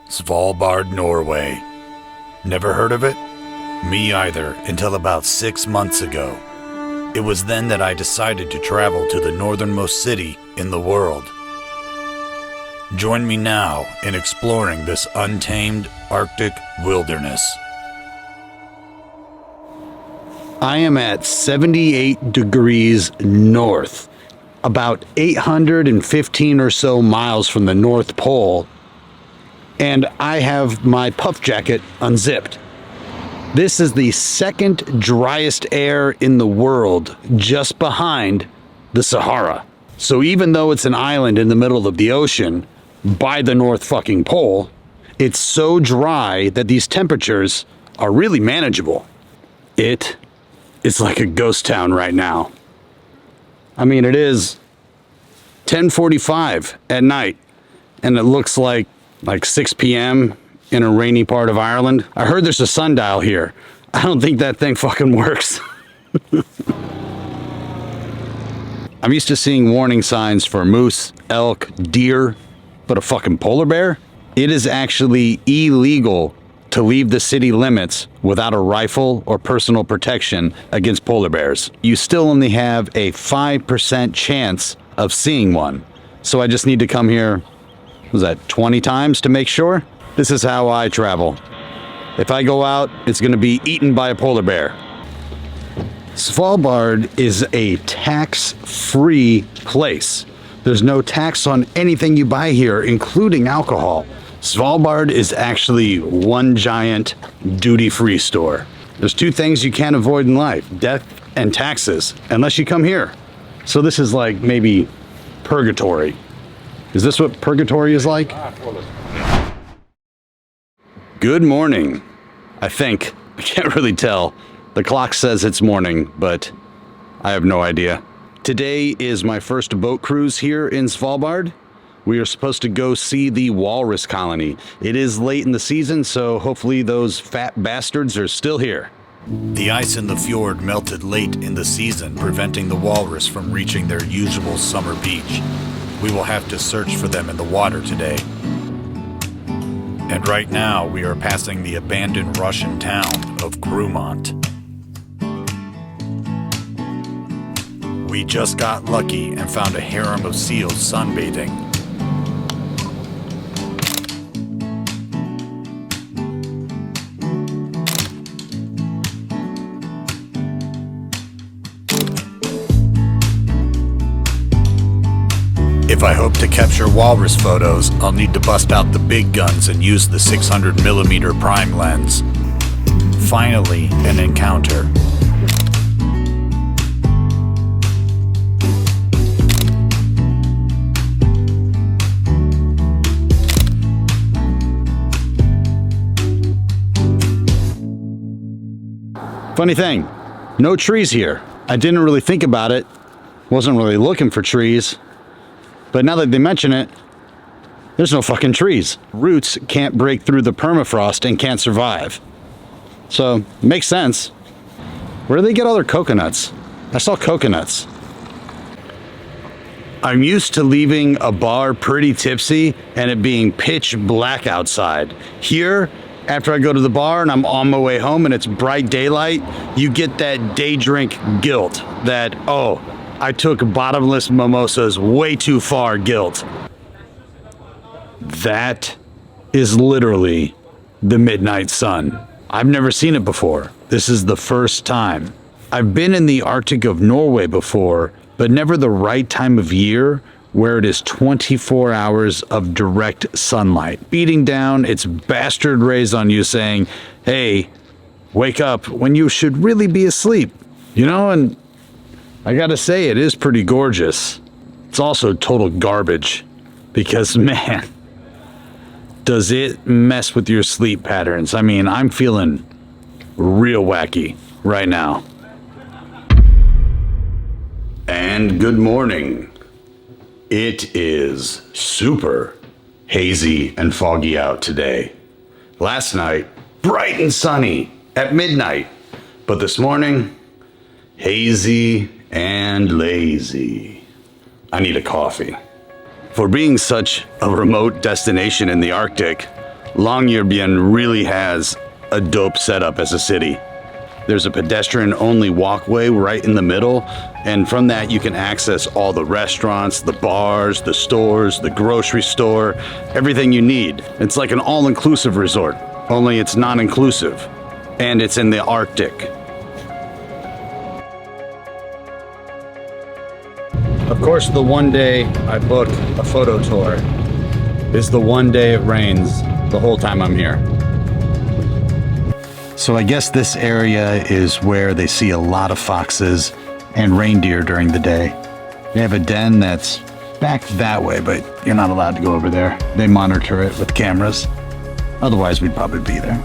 Svalbard, Norway. Never heard of it? Me either, until about 6 months ago. It was then that I decided to travel to the northernmost city in the world. Join me now in exploring this untamed Arctic wilderness. I am at 78 degrees north, about 815 or so miles from the North Pole, and I have my puff jacket unzipped. This is the second driest air in the world, just behind the Sahara. So even though it's an island in the middle of the ocean, by the North fucking Pole, it's so dry that these temperatures are really manageable. It's like a ghost town right now. I mean, it is 10:45 at night, and it looks like 6 p.m. in a rainy part of Ireland. I heard there's a sundial here. I don't think that thing fucking works. I'm used to seeing warning signs for moose, elk, deer, but a fucking polar bear? It is actually illegal to leave the city limits without a rifle or personal protection against polar bears. You still only have a 5% chance of seeing one. So I just need to come here, was that 20 times to make sure? This is how I travel. If I go out, it's gonna be eaten by a polar bear. Svalbard is a tax-free place. There's no tax on anything you buy here, including alcohol. Svalbard is actually one giant duty-free store. There's two things you can't avoid in life: death and taxes, unless you come here. So this is like maybe purgatory. Is this what purgatory is like? Good morning, I think. I can't really tell. The clock says it's morning, but I have no idea. Today is my first boat cruise here in Svalbard. We are supposed to go see the Walrus colony. It is late in the season, so hopefully those fat bastards are still here. The ice in the fjord melted late in the season, preventing the walrus from reaching their usual summer beach. We will have to search for them in the water today. And right now, we are passing the abandoned Russian town of Grumont. We just got lucky and found a harem of seals sunbathing. If I hope to capture walrus photos, I'll need to bust out the big guns and use the 600mm prime lens. Finally, an encounter. Funny thing, no trees here. I didn't really think about it, wasn't really looking for trees, but now that they mention it, there's no fucking trees. Roots can't break through the permafrost and can't survive. So, makes sense. Where do they get all their coconuts? I saw coconuts. I'm used to leaving a bar pretty tipsy and it being pitch black outside. Here, after I go to the bar and I'm on my way home and it's bright daylight, you get that day drink guilt. That, oh, I took bottomless mimosas way too far guilt. That is literally the midnight sun. I've never seen it before. This is the first time. I've been in the Arctic of Norway before, but never the right time of year where it is 24 hours of direct sunlight, beating down its bastard rays on you saying, hey, wake up when you should really be asleep. You know, and I gotta say, it is pretty gorgeous. It's also total garbage because, man, does it mess with your sleep patterns. I mean, I'm feeling real wacky right now. And good morning. It is super hazy and foggy out today. Last night, bright and sunny at midnight, but this morning, hazy and lazy. I need a coffee. For being such a remote destination in the Arctic, Longyearbyen really has a dope setup as a city. There's a pedestrian-only walkway right in the middle, and from that you can access all the restaurants, the bars, the stores, the grocery store, everything you need. It's like an all-inclusive resort, only it's non-inclusive, and it's in the Arctic. Of course, the one day I book a photo tour is the one day it rains the whole time I'm here. So I guess this area is where they see a lot of foxes and reindeer during the day. They have a den that's back that way, but you're not allowed to go over there. They monitor it with cameras. Otherwise, we'd probably be there.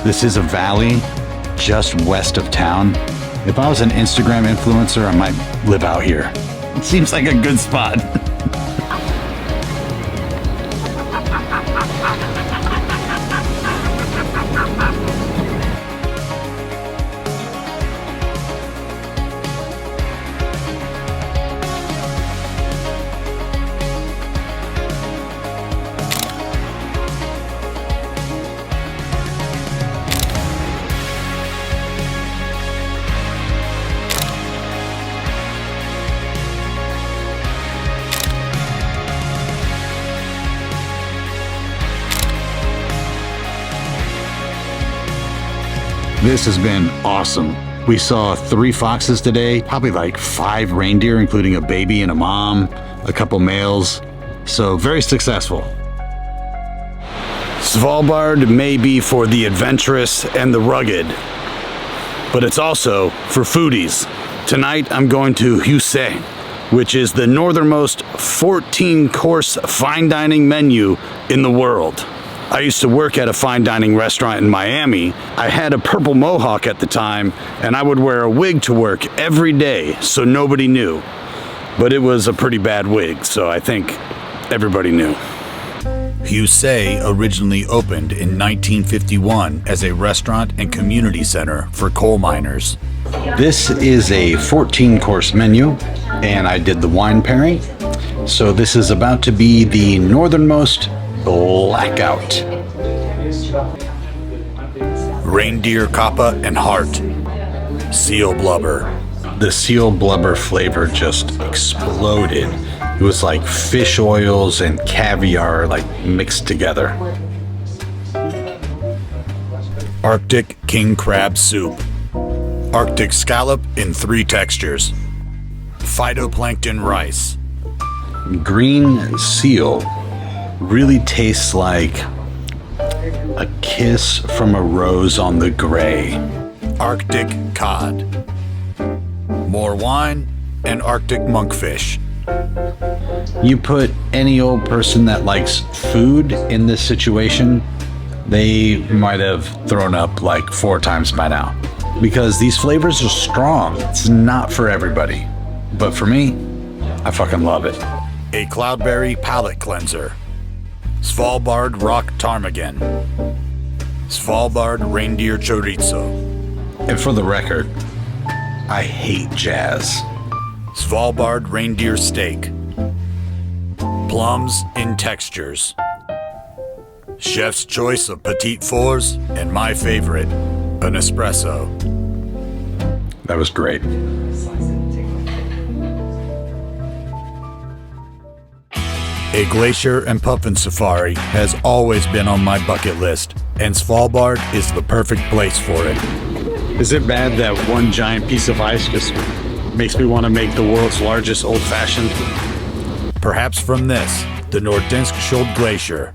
This is a valley just west of town. If I was an Instagram influencer, I might live out here. It seems like a good spot. This has been awesome. We saw 3 foxes today, probably like 5 reindeer, including a baby and a mom, a couple males. So very successful. Svalbard may be for the adventurous and the rugged, but it's also for foodies. Tonight I'm going to Huset, which is the northernmost 14-course fine dining menu in the world. I used to work at a fine dining restaurant in Miami. I had a purple mohawk at the time, and I would wear a wig to work every day so nobody knew. But it was a pretty bad wig, so I think everybody knew. Huset originally opened in 1951 as a restaurant and community center for coal miners. This is a 14-course menu, and I did the wine pairing. So this is about to be the northernmost blackout. Reindeer kappa and heart. Seal blubber. The seal blubber flavor just exploded. It was like fish oils and caviar like mixed together. Arctic king crab soup. Arctic scallop in 3 textures. Phytoplankton rice. Green seal really tastes like a kiss from a rose on the gray. Arctic cod. More wine and Arctic monkfish. You put any old person that likes food in this situation, they might have thrown up like 4 times by now. Because these flavors are strong. It's not for everybody. But for me, I fucking love it. A cloudberry palate cleanser. Svalbard rock ptarmigan. Svalbard reindeer chorizo. And for the record, I hate jazz. Svalbard reindeer steak. Plums in textures. Chef's choice of petite fours, and my favorite, an espresso. That was great. A glacier and puffin safari has always been on my bucket list, and Svalbard is the perfect place for it. Is it bad that one giant piece of ice just makes me want to make the world's largest old-fashioned? Perhaps from this, the Northernmost Glacier.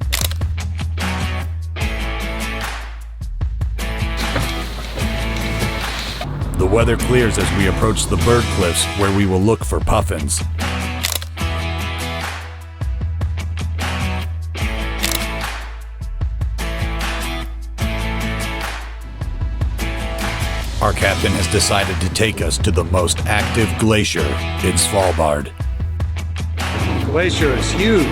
The weather clears as we approach the bird cliffs where we will look for puffins. Our captain has decided to take us to the most active glacier in Svalbard. The glacier is huge.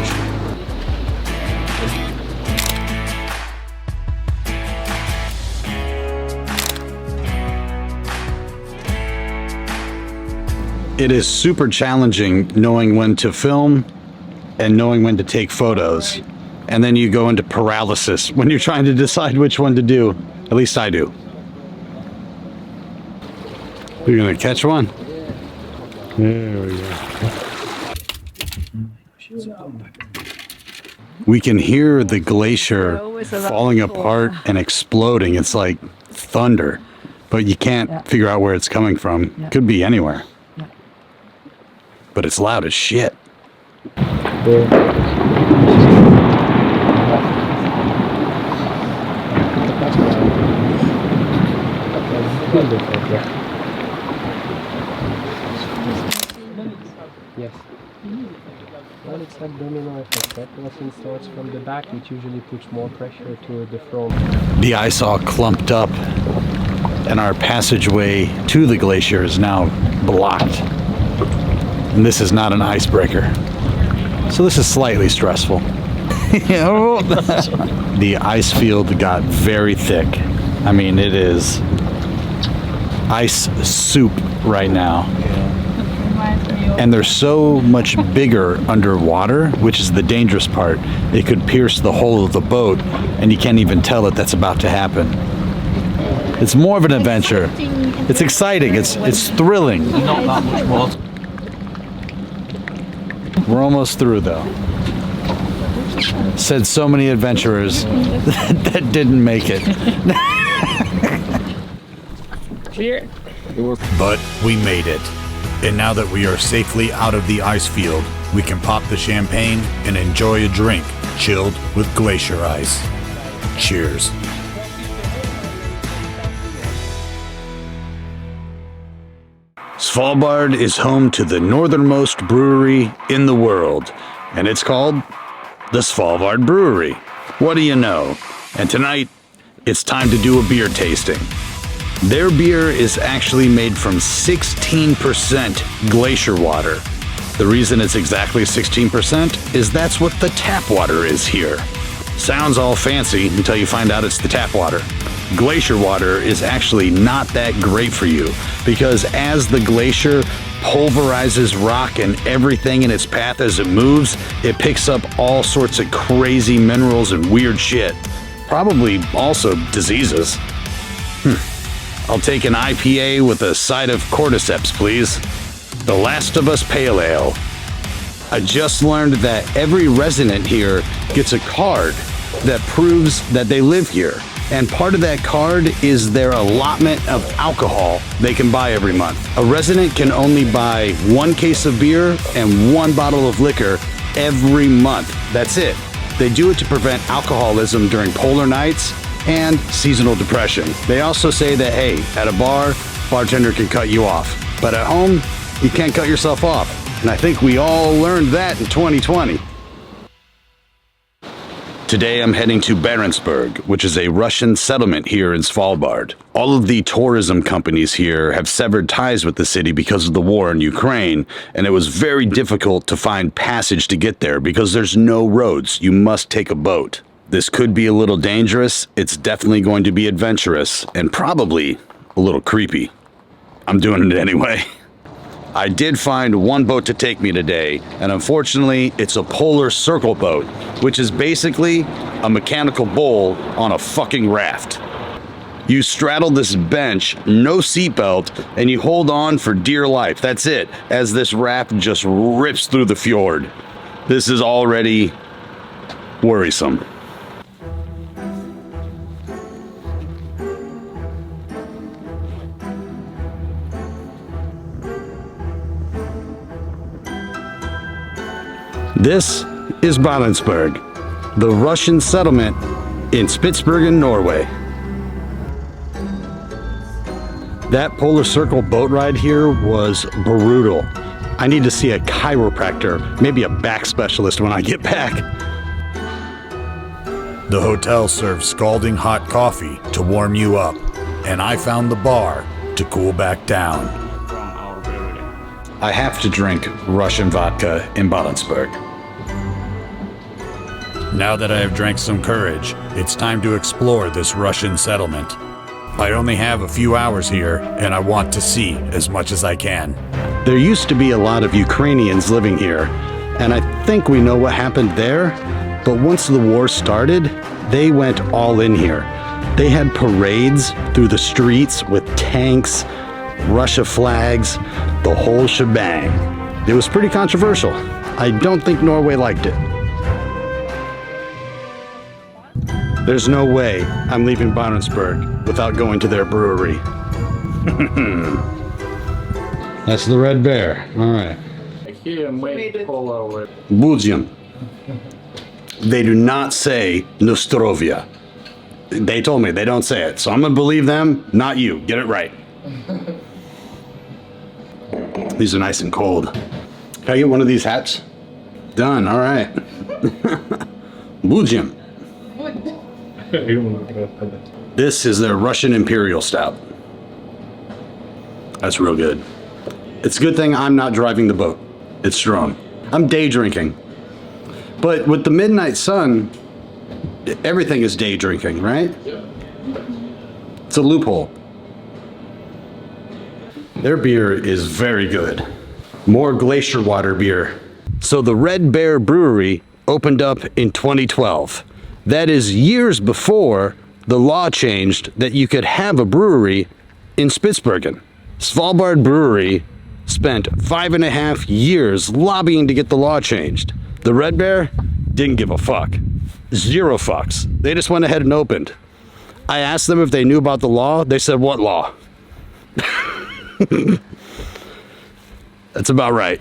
It is super challenging knowing when to film and knowing when to take photos. And then you go into paralysis when you're trying to decide which one to do. At least I do. You're gonna catch one? There we go. We can hear the glacier falling apart and exploding. It's like thunder, but you can't figure out where it's coming from. Could be anywhere. But it's loud as shit. Yes. Well, it's like domino effect. That person starts from the back, which usually puts more pressure to the front. The ice all clumped up, and our passageway to the glacier is now blocked. And this is not an icebreaker. So this is slightly stressful. The ice field got very thick. I mean, it is ice soup right now. And they're so much bigger underwater, which is the dangerous part. It could pierce the hull of the boat, and you can't even tell that that's about to happen. It's more of an adventure. It's exciting. It's thrilling. Not that much more. We're almost through, though. Said so many adventurers that didn't make it. Clear. But we made it. And now that we are safely out of the ice field, we can pop the champagne and enjoy a drink chilled with glacier ice. Cheers. Svalbard is home to the northernmost brewery in the world, and it's called the Svalbard Brewery. What do you know? And tonight, it's time to do a beer tasting. Their beer is actually made from 16% glacier water. The reason it's exactly 16% is that's what the tap water is here. Sounds all fancy until you find out it's the tap water. Glacier water is actually not that great for you because as the glacier pulverizes rock and everything in its path as it moves, it picks up all sorts of crazy minerals and weird shit. Probably also diseases. I'll take an IPA with a side of cordyceps, please. The Last of Us Pale Ale. I just learned that every resident here gets a card that proves that they live here. And part of that card is their allotment of alcohol they can buy every month. A resident can only buy 1 case of beer and 1 bottle of liquor every month. That's it. They do it to prevent alcoholism during polar nights and seasonal depression. They also say that, hey, at a bar, bartender can cut you off. But at home, you can't cut yourself off. And I think we all learned that in 2020. Today I'm heading to Barentsburg, which is a Russian settlement here in Svalbard. All of the tourism companies here have severed ties with the city because of the war in Ukraine, and it was very difficult to find passage to get there because there's no roads. You must take a boat. This could be a little dangerous, it's definitely going to be adventurous, and probably a little creepy. I'm doing it anyway. I did find 1 boat to take me today, and unfortunately, it's a polar circle boat, which is basically a mechanical bull on a fucking raft. You straddle this bench, no seatbelt, and you hold on for dear life. That's it, as this raft just rips through the fjord. This is already worrisome. This is Barentsburg, the Russian settlement in Spitsbergen, Norway. That Polar Circle boat ride here was brutal. I need to see a chiropractor, maybe a back specialist when I get back. The hotel serves scalding hot coffee to warm you up, and I found the bar to cool back down. I have to drink Russian vodka in Barentsburg. Now that I have drank some courage, it's time to explore this Russian settlement. I only have a few hours here, and I want to see as much as I can. There used to be a lot of Ukrainians living here, and I think we know what happened there, but once the war started, they went all in here. They had parades through the streets with tanks, Russia flags, the whole shebang. It was pretty controversial. I don't think Norway liked it. There's no way I'm leaving Barentsburg without going to their brewery. That's the Red Bear. All right. Budzium. They do not say Nostrovia. They told me they don't say it, so I'm gonna believe them, not you. Get it right. These are nice and cold. Can I get one of these hats? Done. All right. Budzium. This is their Russian Imperial Stout. That's real good. It's a good thing I'm not driving the boat. It's strong. I'm day drinking. But with the midnight sun, everything is day drinking, right? It's a loophole. Their beer is very good. More Glacier water beer. So the Red Bear Brewery opened up in 2012. That is years before the law changed that you could have a brewery in Spitsbergen. Svalbard Brewery spent 5.5 years lobbying to get the law changed. The Red Bear didn't give a fuck. Zero fucks. They just went ahead and opened. I asked them if they knew about the law. They said, "What law?" That's about right.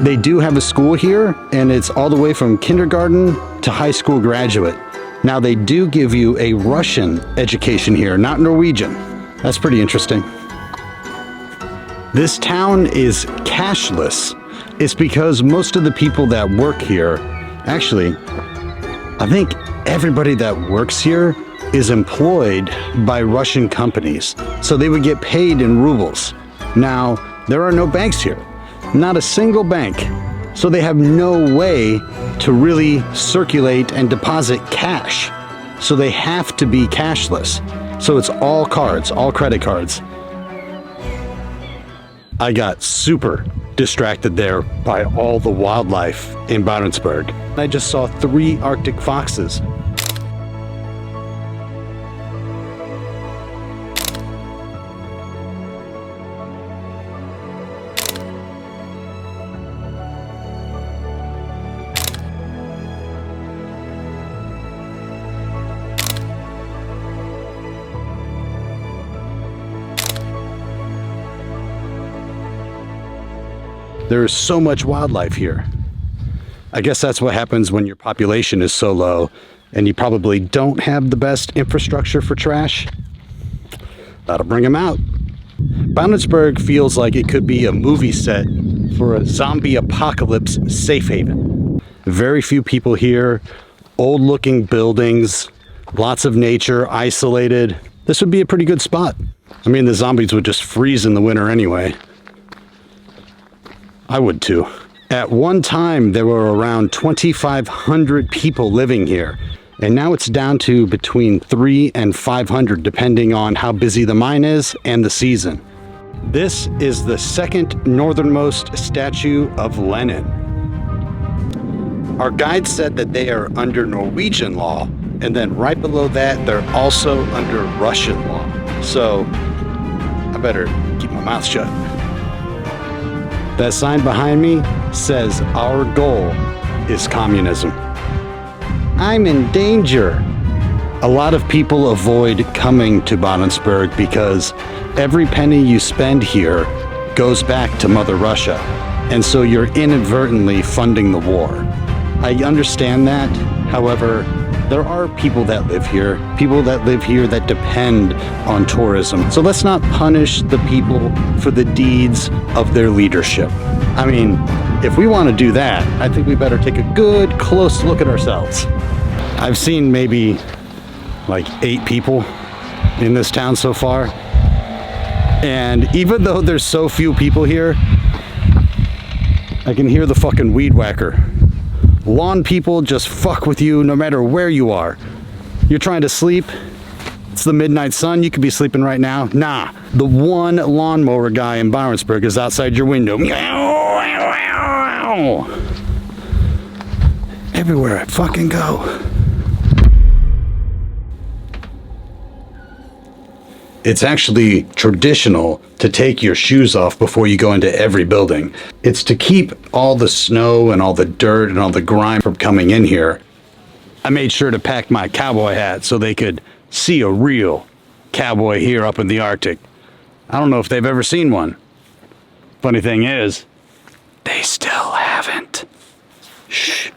They do have a school here, and it's all the way from kindergarten to high school graduate. Now, they do give you a Russian education here, not Norwegian. That's pretty interesting. This town is cashless. It's because most of the people that work here, actually, I think everybody that works here is employed by Russian companies. So they would get paid in rubles. Now, there are no banks here. Not a single bank. So they have no way to really circulate and deposit cash. So they have to be cashless. So it's all cards, all credit cards. I got super distracted there by all the wildlife in Barentsburg. I just saw 3 Arctic foxes. There is so much wildlife here. I guess that's what happens when your population is so low and you probably don't have the best infrastructure for trash. That'll bring them out. Barentsburg feels like it could be a movie set for a zombie apocalypse safe haven. Very few people here, old looking buildings, lots of nature, isolated. This would be a pretty good spot. I mean, the zombies would just freeze in the winter anyway. I would too. At one time, there were around 2,500 people living here, and now it's down to between 300 and 500 depending on how busy the mine is and the season. This is the second northernmost statue of Lenin. Our guide said that they are under Norwegian law, And then right below that, they're also under Russian law. So I better keep my mouth shut. That sign behind me says our goal is communism. I'm in danger. A lot of people avoid coming to Barentsburg because every penny you spend here goes back to Mother Russia. And so you're inadvertently funding the war. I understand that. However, there are people that live here that depend on tourism. So let's not punish the people for the deeds of their leadership. I mean, if we want to do that, I think we better take a good, close look at ourselves. I've seen maybe like 8 people in this town so far. And even though there's so few people here, I can hear the fucking weed whacker. Lawn people just fuck with you no matter where you are. You're trying to sleep. It's the midnight sun. You could be sleeping right now. Nah, the one lawnmower guy in Barentsburg is outside your window. Everywhere I fucking go. It's actually traditional to take your shoes off before you go into every building. It's to keep all the snow and all the dirt and all the grime from coming in here. I made sure to pack my cowboy hat so they could see a real cowboy here up in the Arctic. I don't know if they've ever seen one. Funny thing is, they still haven't. Shh.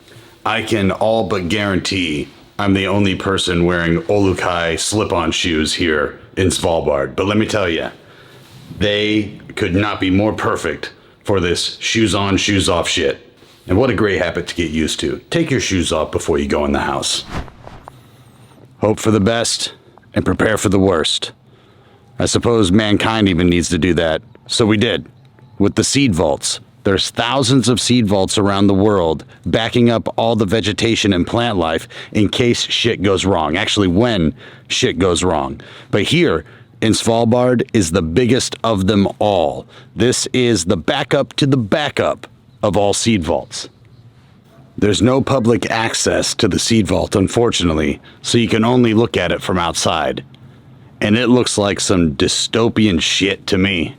I can all but guarantee I'm the only person wearing Olukai slip-on shoes here in Svalbard. But let me tell you, they could not be more perfect for this shoes on, shoes off shit. And what a great habit to get used to. Take your shoes off before you go in the house. Hope for the best and prepare for the worst. I suppose mankind even needs to do that. So we did, with the seed vaults. There's thousands of seed vaults around the world backing up all the vegetation and plant life in case shit goes wrong. Actually, when shit goes wrong. But here in Svalbard is the biggest of them all. This is the backup to the backup of all seed vaults. There's no public access to the seed vault, unfortunately, so you can only look at it from outside. And it looks like some dystopian shit to me.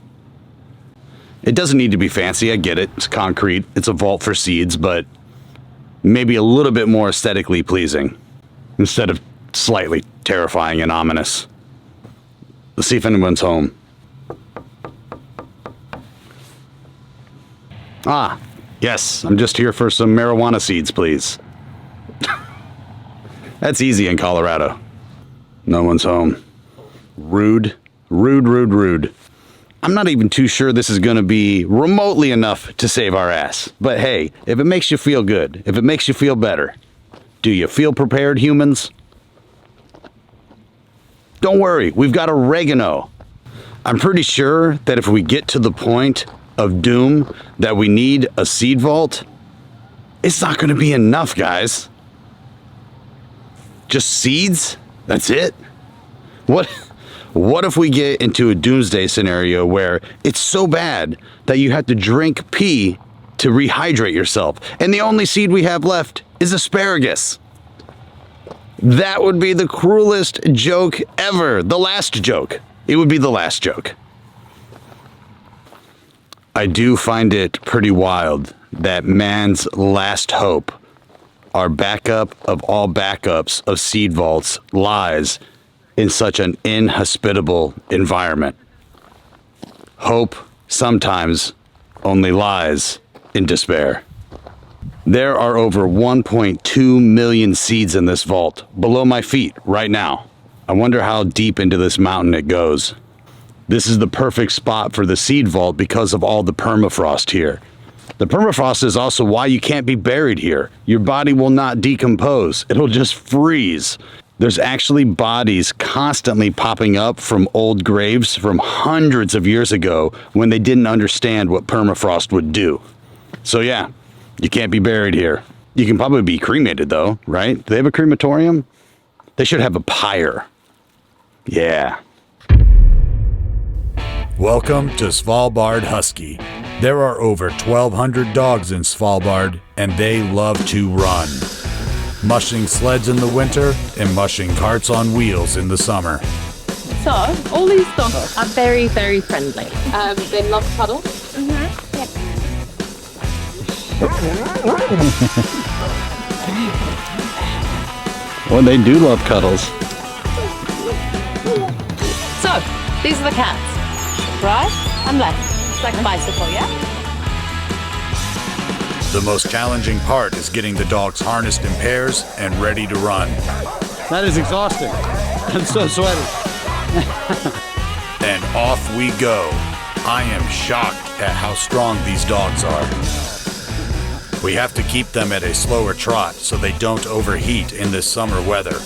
It doesn't need to be fancy, I get it. It's concrete, it's a vault for seeds, but maybe a little bit more aesthetically pleasing instead of slightly terrifying and ominous. Let's see if anyone's home. Ah, yes, I'm just here for some marijuana seeds, please. That's easy in Colorado. No one's home. Rude, rude, rude, rude. I'm not even too sure this is going to be remotely enough to save our ass. But hey, if it makes you feel good, if it makes you feel better, do you feel prepared, humans? Don't worry, we've got oregano. I'm pretty sure that if we get to the point of doom that we need a seed vault, it's not going to be enough, guys. Just seeds? That's it? What if we get into a doomsday scenario where it's so bad that you have to drink pee to rehydrate yourself, and the only seed we have left is asparagus? That would be the cruelest joke ever. The last joke. It would be the last joke. I do find it pretty wild that man's last hope, our backup of all backups of seed vaults, lies in such an inhospitable environment. Hope sometimes only lies in despair. There are over 1.2 million seeds in this vault, below my feet right now. I wonder how deep into this mountain it goes. This is the perfect spot for the seed vault because of all the permafrost here. The permafrost is also why you can't be buried here. Your body will not decompose. It'll just freeze. There's actually bodies constantly popping up from old graves from hundreds of years ago when they didn't understand what permafrost would do. So yeah, you can't be buried here. You can probably be cremated though, right? Do they have a crematorium? They should have a pyre. Yeah. Welcome to Svalbard Husky. There are over 1,200 dogs in Svalbard, and they love to run. mushing sleds in the winter and mushing carts on wheels in the summer. So, all these dogs are very, very friendly. They love cuddles. Well, they do love cuddles. So, these are the cats. Right and left. It's like a bicycle, yeah? The most challenging part is getting the dogs harnessed in pairs and ready to run. That is exhausting. I'm so sweaty. And off we go. I am shocked at how strong these dogs are. We have to keep them at a slower trot so they don't overheat in this summer weather.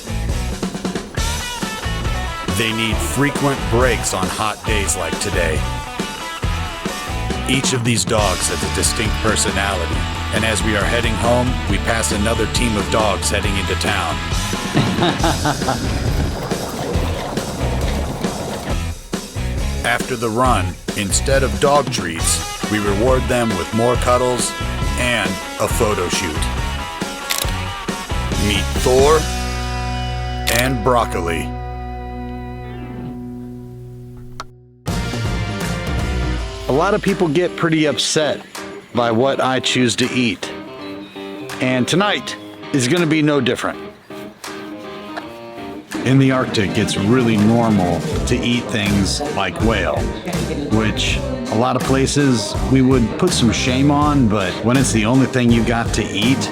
They need frequent breaks on hot days like today. Each of these dogs has a distinct personality, and as we are heading home, we pass another team of dogs heading into town. After the run, instead of dog treats, we reward them with more cuddles and a photo shoot. Meet Thor and Broccoli. A lot of people get pretty upset by what I choose to eat. And tonight is going to be no different. In the Arctic, it's really normal to eat things like whale, which a lot of places we would put some shame on, but when it's the only thing you got to eat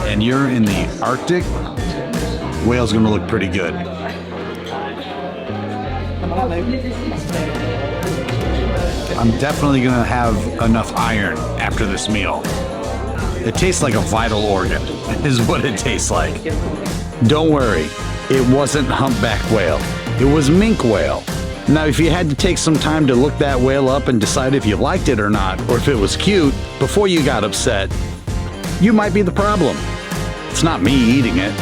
and you're in the Arctic, whale's going to look pretty good. I'm definitely going to have enough iron after this meal. It tastes like a vital organ, is what it tastes like. Don't worry, it wasn't humpback whale. It was minke whale. Now, if you had to take some time to look that whale up and decide if you liked it or not, or if it was cute, before you got upset, you might be the problem. It's not me eating it.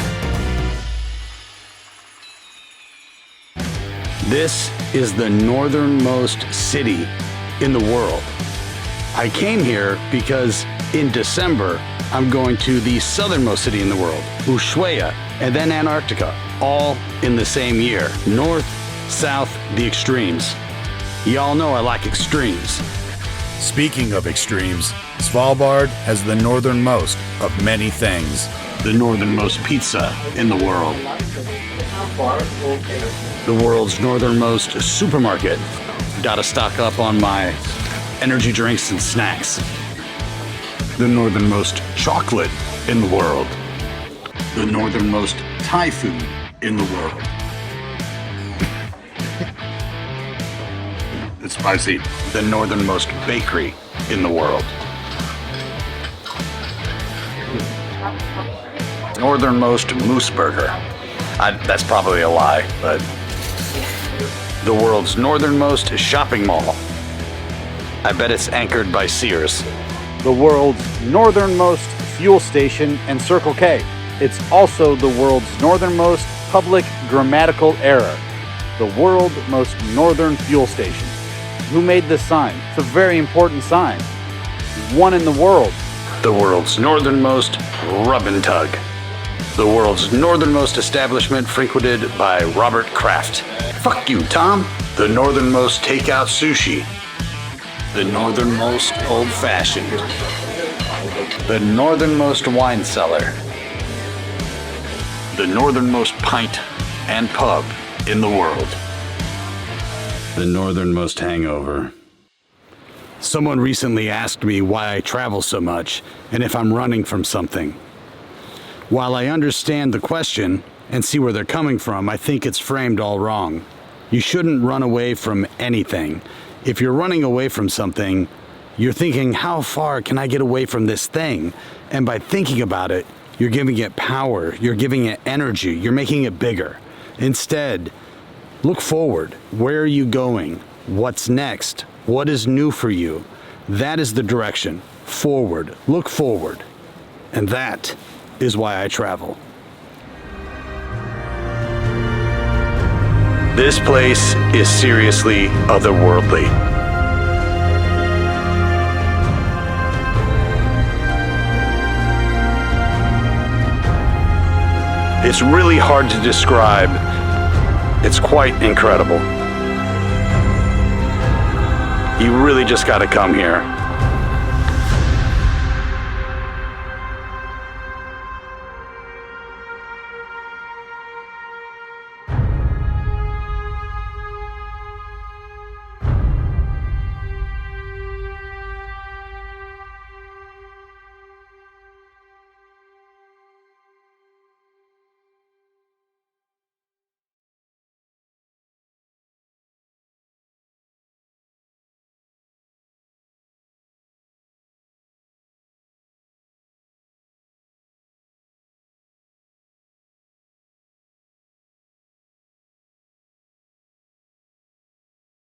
This is the northernmost city in the world. I came here because in December, I'm going to the southernmost city in the world, Ushuaia, and then Antarctica, all in the same year. North, south, the extremes. Y'all know I like extremes. Speaking of extremes, Svalbard has the northernmost of many things. The northernmost pizza in the world. The world's northernmost supermarket. Gotta stock up on my energy drinks and snacks. The northernmost chocolate in the world. The northernmost Thai food in the world. It's spicy. The northernmost bakery in the world. Northernmost moose burger. That's probably a lie, but the world's northernmost shopping mall. I bet it's anchored by Sears. The world's northernmost fuel station and Circle K. It's also the world's northernmost public grammatical error. The world's most northern fuel station. Who made this sign? It's a very important sign. One in the world. The world's northernmost rub and tug. The world's northernmost establishment frequented by Robert Kraft. Fuck you, Tom. The northernmost takeout sushi. The northernmost old-fashioned. The northernmost wine cellar. The northernmost pint and pub in the world. The northernmost hangover. Someone recently asked me why I travel so much and if I'm running from something. While I understand the question and see where they're coming from, I think it's framed all wrong. You shouldn't run away from anything. If you're running away from something, you're thinking, how far can I get away from this thing? And by thinking about it, you're giving it power, you're giving it energy, you're making it bigger. Instead, look forward. Where are you going? What's next? What is new for you? That is the direction. Forward. Look forward. And that is why I travel. This place is seriously otherworldly. It's really hard to describe. It's quite incredible. You really just got to come here.